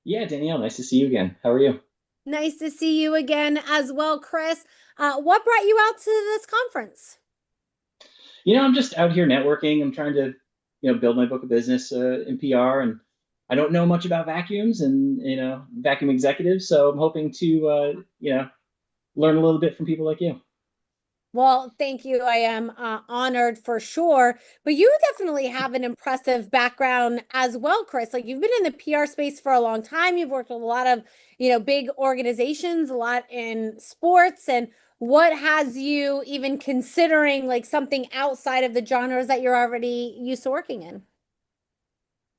Yeah, Danielle, nice to see you again. How are you? Nice to see you again as well, Chris. What brought you out to this conference? I'm just out here networking. I'm trying to, build my book of business in PR, and I don't know much about vacuums and, vacuum executives. So I'm hoping to, learn a little bit from people like you. Well, thank you. I am honored for sure. But you definitely have an impressive background as well, Chris. Like, you've been in the PR space for a long time. You've worked with a lot of, big organizations, a lot in sports. And what has you even considering like something outside of the genres that you're already used to working in?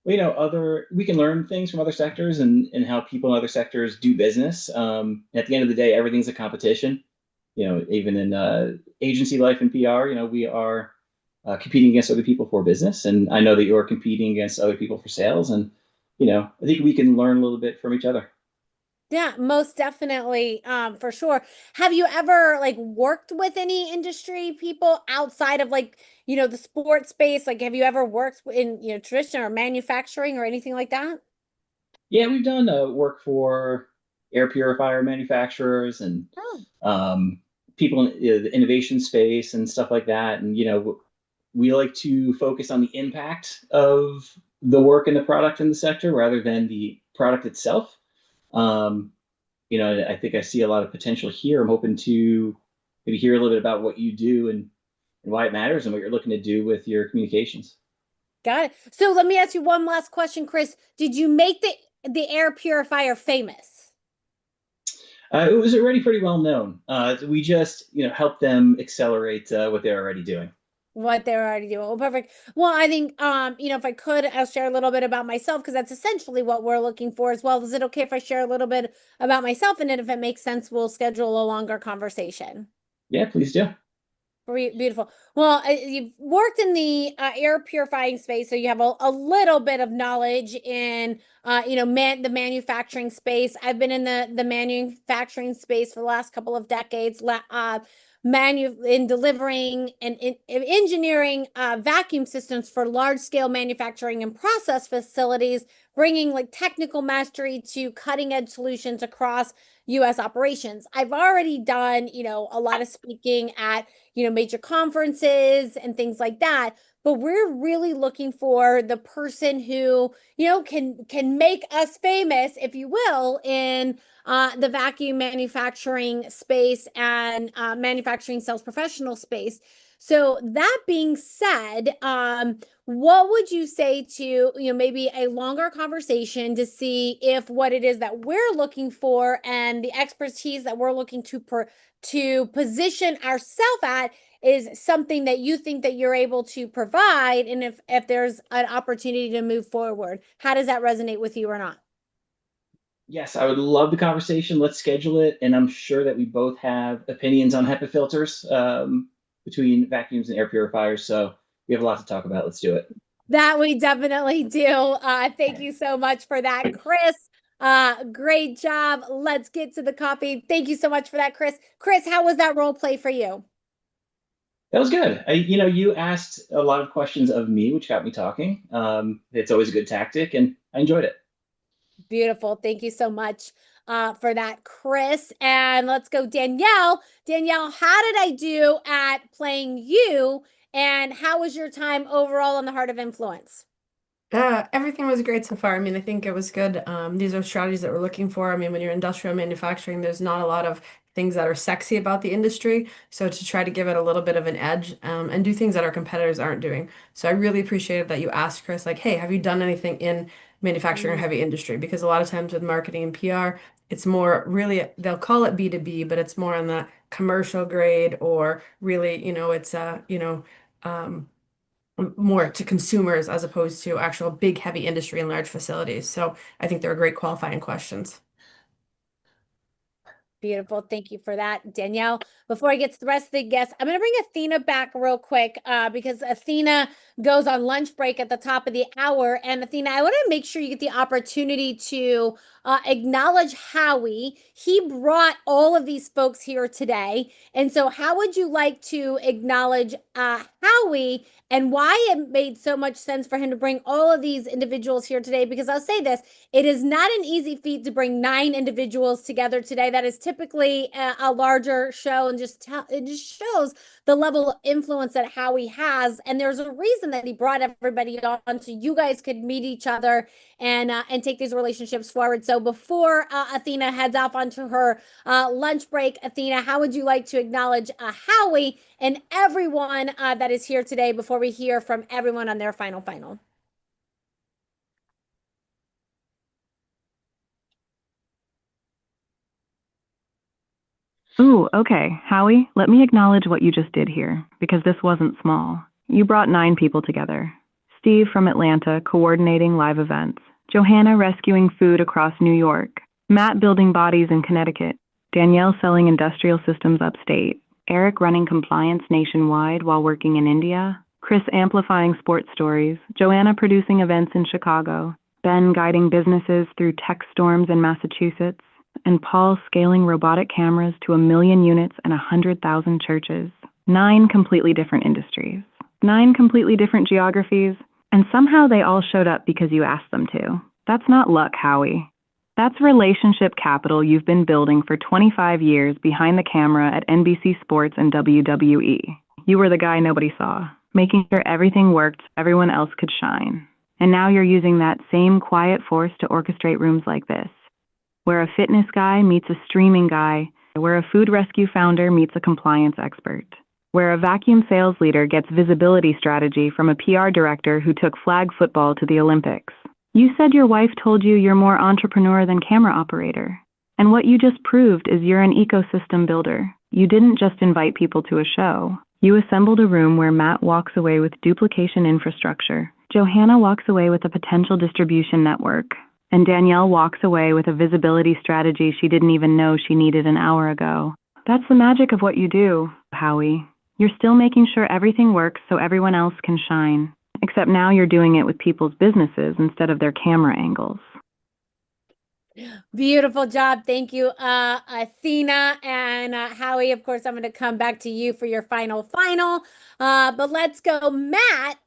Well, we can learn things from other sectors and how people in other sectors do business. At the end of the day, everything's a competition. Even in agency life and PR, we are competing against other people for business. And I know that you're competing against other people for sales. And, I think we can learn a little bit from each other. Yeah, most definitely, for sure. Have you ever like worked with any industry people outside of like, the sports space? Like, have you ever worked in, tradition or manufacturing or anything like that? Yeah, we've done work for, air purifier manufacturers and people in the innovation space and stuff like that. And, we like to focus on the impact of the work and the product in the sector rather than the product itself. I think I see a lot of potential here. I'm hoping to maybe hear a little bit about what you do and why it matters and what you're looking to do with your communications. Got it. So let me ask you one last question, Chris. Did you make the air purifier famous? It was already pretty well known. We just, helped them accelerate what they're already doing. What they're already doing. Well, perfect. Well, I think, if I could, I'll share a little bit about myself because that's essentially what we're looking for as well. Is it okay if I share a little bit about myself? And then if it makes sense, we'll schedule a longer conversation. Yeah, please do. Beautiful. Well, you've worked in the air purifying space, so you have a little bit of knowledge in, the manufacturing space. I've been in the manufacturing space for the last couple of decades, in delivering and engineering vacuum systems for large scale manufacturing and process facilities, bringing like technical mastery to cutting edge solutions across U.S. operations. I've already done, a lot of speaking at, major conferences and things like that. But we're really looking for the person who, can make us famous, if you will, in the vacuum manufacturing space and manufacturing sales professional space. So that being said, what would you say to, maybe a longer conversation to see if what it is that we're looking for and the expertise that we're looking to position ourselves at is something that you think that you're able to provide, and if there's an opportunity to move forward? How does that resonate with you or not? Yes, I would love the conversation. Let's schedule it. And I'm sure that we both have opinions on HEPA filters between vacuums and air purifiers. So we have a lot to talk about. Let's do it. That we definitely do. Thank you so much for that, Chris. Great job. Let's get to the coffee. Thank you so much for that, Chris. Chris, how was that role play for you? That was good. You asked a lot of questions of me, which got me talking. It's always a good tactic, and I enjoyed it. Beautiful. Thank you so much for that, Chris. And let's go, Danielle. Danielle, how did I do at playing you? And how was your time overall on the Heart of Influence? Everything was great so far. I mean, I think it was good. These are strategies that we're looking for. I mean, when you're industrial manufacturing, there's not a lot of things that are sexy about the industry. So to try to give it a little bit of an edge and do things that our competitors aren't doing. So I really appreciated that you asked Chris, like, hey, have you done anything in manufacturing or heavy industry? Because a lot of times with marketing and PR, it's more really, they'll call it B2B, but it's more on the commercial grade, or really, it's more to consumers as opposed to actual big heavy industry and large facilities. So I think they're great qualifying questions. Beautiful. Thank you for that, Danielle. Before I get to the rest of the guests, I'm going to bring Athena back real quick because Athena goes on lunch break at the top of the hour. And Athena, I want to make sure you get the opportunity to acknowledge Howie. He brought all of these folks here today. And so how would you like to acknowledge Howie and why it made so much sense for him to bring all of these individuals here today? Because I'll say this, it is not an easy feat to bring 9 individuals together today. That is typically a larger show, and it just shows the level of influence that Howie has. And there's a reason that he brought everybody on so you guys could meet each other and take these relationships forward. So before Athena heads off onto her lunch break, Athena, how would you like to acknowledge Howie and everyone that is here today before we hear from everyone on their final? Ooh, okay. Howie, let me acknowledge what you just did here, because this wasn't small. You brought 9 people together. Steve from Atlanta coordinating live events, Johanna rescuing food across New York, Matt building bodies in Connecticut, Danielle selling industrial systems upstate, Eric running compliance nationwide while working in India, Chris amplifying sports stories, Joanna producing events in Chicago, Ben guiding businesses through tech storms in Massachusetts, and Paul scaling robotic cameras to 1 million units and 100,000 churches. 9 completely different industries, 9 completely different geographies, and somehow they all showed up because you asked them to. That's not luck, Howie. That's relationship capital you've been building for 25 years behind the camera at NBC Sports and WWE. You were the guy nobody saw, making sure everything worked so everyone else could shine. And now you're using that same quiet force to orchestrate rooms like this, where a fitness guy meets a streaming guy, where a food rescue founder meets a compliance expert, where a vacuum sales leader gets visibility strategy from a PR director who took flag football to the Olympics. You said your wife told you you're more entrepreneur than camera operator. And what you just proved is you're an ecosystem builder. You didn't just invite people to a show. You assembled a room where Matt walks away with duplication infrastructure, Johanna walks away with a potential distribution network, and Danielle walks away with a visibility strategy she didn't even know she needed an hour ago. That's the magic of what you do, Howie. You're still making sure everything works so everyone else can shine. Except now you're doing it with people's businesses instead of their camera angles. Beautiful job. Thank you, Athena and Howie. Of course, I'm going to come back to you for your final. But let's go, Matt.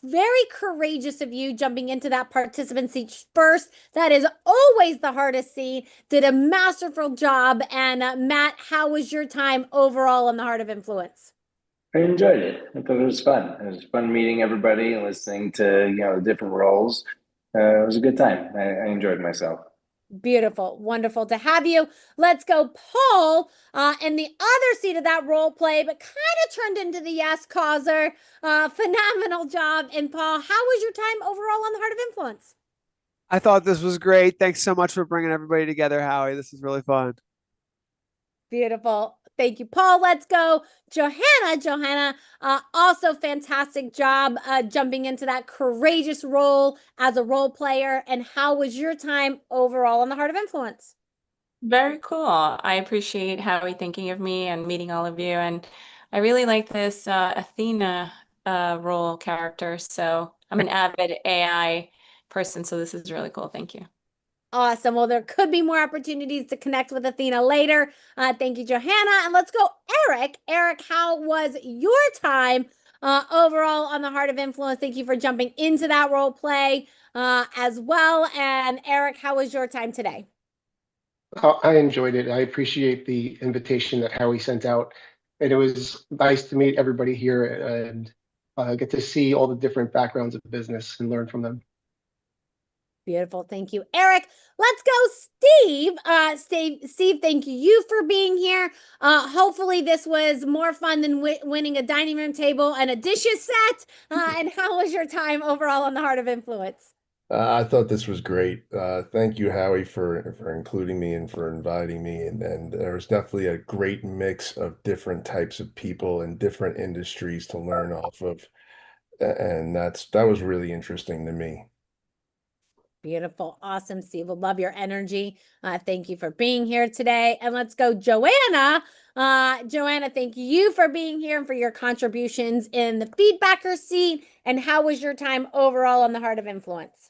Very courageous of you jumping into that participant seat first. That is always the hardest seat. Did a masterful job. And Matt, how was your time overall on the Heart of Influence? I enjoyed it. I thought it was fun. It was fun meeting everybody and listening to the different roles. It was a good time. I enjoyed myself. Beautiful. Wonderful to have you. Let's go, Paul, in the other seat of that role play, but kind of turned into the yes causer. Phenomenal job. And Paul, how was your time overall on the Heart of Influence? I thought this was great. Thanks so much for bringing everybody together, Howie. This is really fun. Beautiful. Thank you, Paul. Let's go, Johanna. Johanna, also fantastic job jumping into that courageous role as a role player. And how was your time overall on the Heart of Influence? Very cool. I appreciate Howie thinking of me and meeting all of you. And I really like this Athena role character. So I'm an avid AI person. So this is really cool. Thank you. Awesome. Well, there could be more opportunities to connect with Athena later. Thank you, Johanna. And let's go, Eric. Eric, how was your time overall on the Heart of Influence? Thank you for jumping into that role play as well. And Eric, how was your time today? I enjoyed it. I appreciate the invitation that Howie sent out. And it was nice to meet everybody here and get to see all the different backgrounds of business and learn from them. Beautiful. Thank you, Eric. Let's go, Steve. Steve, thank you for being here. Hopefully this was more fun than winning a dining room table and a dishes set. And how was your time overall on the Heart of Influence? I thought this was great. Thank you, Howie, for including me and for inviting me. And there was definitely a great mix of different types of people and different industries to learn off of. And that was really interesting to me. Beautiful. Awesome, Steve. We'll love your energy. Thank you for being here today. And let's go, Joanna. Joanna, thank you for being here and for your contributions in the feedbacker seat. And how was your time overall on the Heart of Influence?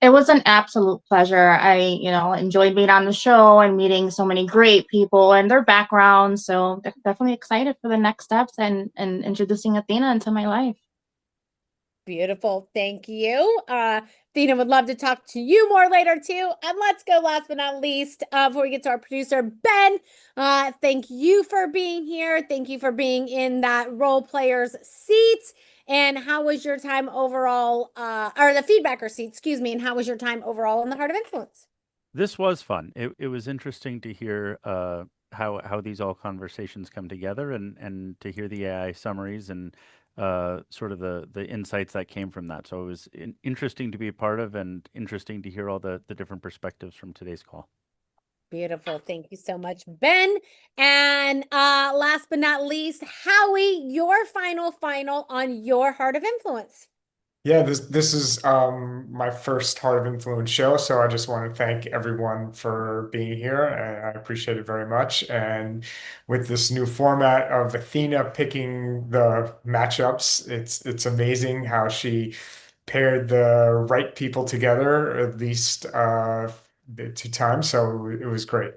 It was an absolute pleasure. I, enjoyed being on the show and meeting so many great people and their backgrounds. So definitely excited for the next steps and introducing Athena into my life. Beautiful. Thank you. Athena would love to talk to you more later too. And let's go last but not least, before we get to our producer, Ben. Thank you for being here. Thank you for being in that role player's seat. And how was your time overall, or the feedbacker seat, excuse me, and how was your time overall in the Heart of Influence? This was fun. It was interesting to hear how these all conversations come together and to hear the AI summaries and sort of the insights that came from that. So it was interesting to be a part of and interesting to hear all the different perspectives from today's call. Beautiful. Thank you so much, Ben. And last but not least, Howie, your final on your Heart of Influence. Yeah, this is my first Heart of Influence show, so I just want to thank everyone for being here, and I appreciate it very much. And with this new format of Athena picking the matchups, it's amazing how she paired the right people together, at least 2 times. So it was great.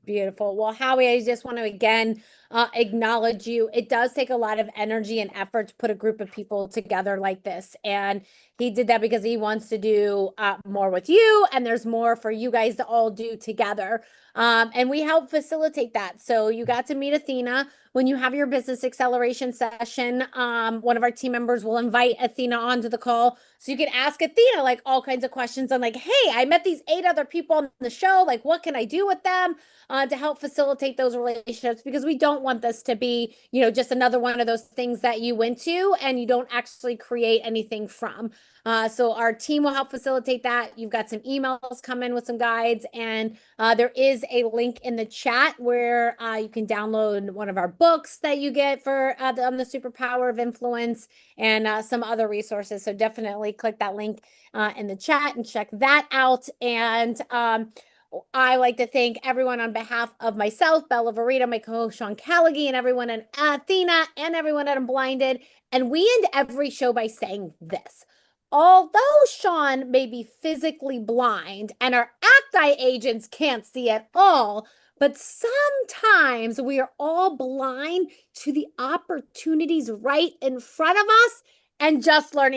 Beautiful. Well, Howie, I just want to again acknowledge you. It does take a lot of energy and effort to put a group of people together like this. And he did that because he wants to do more with you. And there's more for you guys to all do together. And we help facilitate that. So you got to meet Athena. When you have your business acceleration session, one of our team members will invite Athena onto the call. So you can ask Athena like all kinds of questions on like, hey, I met these 8 other people on the show. Like, what can I do with them to help facilitate those relationships? Because we don't want this to be, you know, just another one of those things that you went to and you don't actually create anything from. So our team will help facilitate that. You've got some emails coming with some guides, and there is a link in the chat where you can download one of our books that you get for on the superpower of influence and some other resources. So definitely click that link in the chat and check that out. And I like to thank everyone on behalf of myself, Bella Verita, my co-host Sean Callaghan, and everyone in Athena, and everyone at Unblinded. And we end every show by saying this. Although Sean may be physically blind and our ACT-I agents can't see at all, but sometimes we are all blind to the opportunities right in front of us and just learning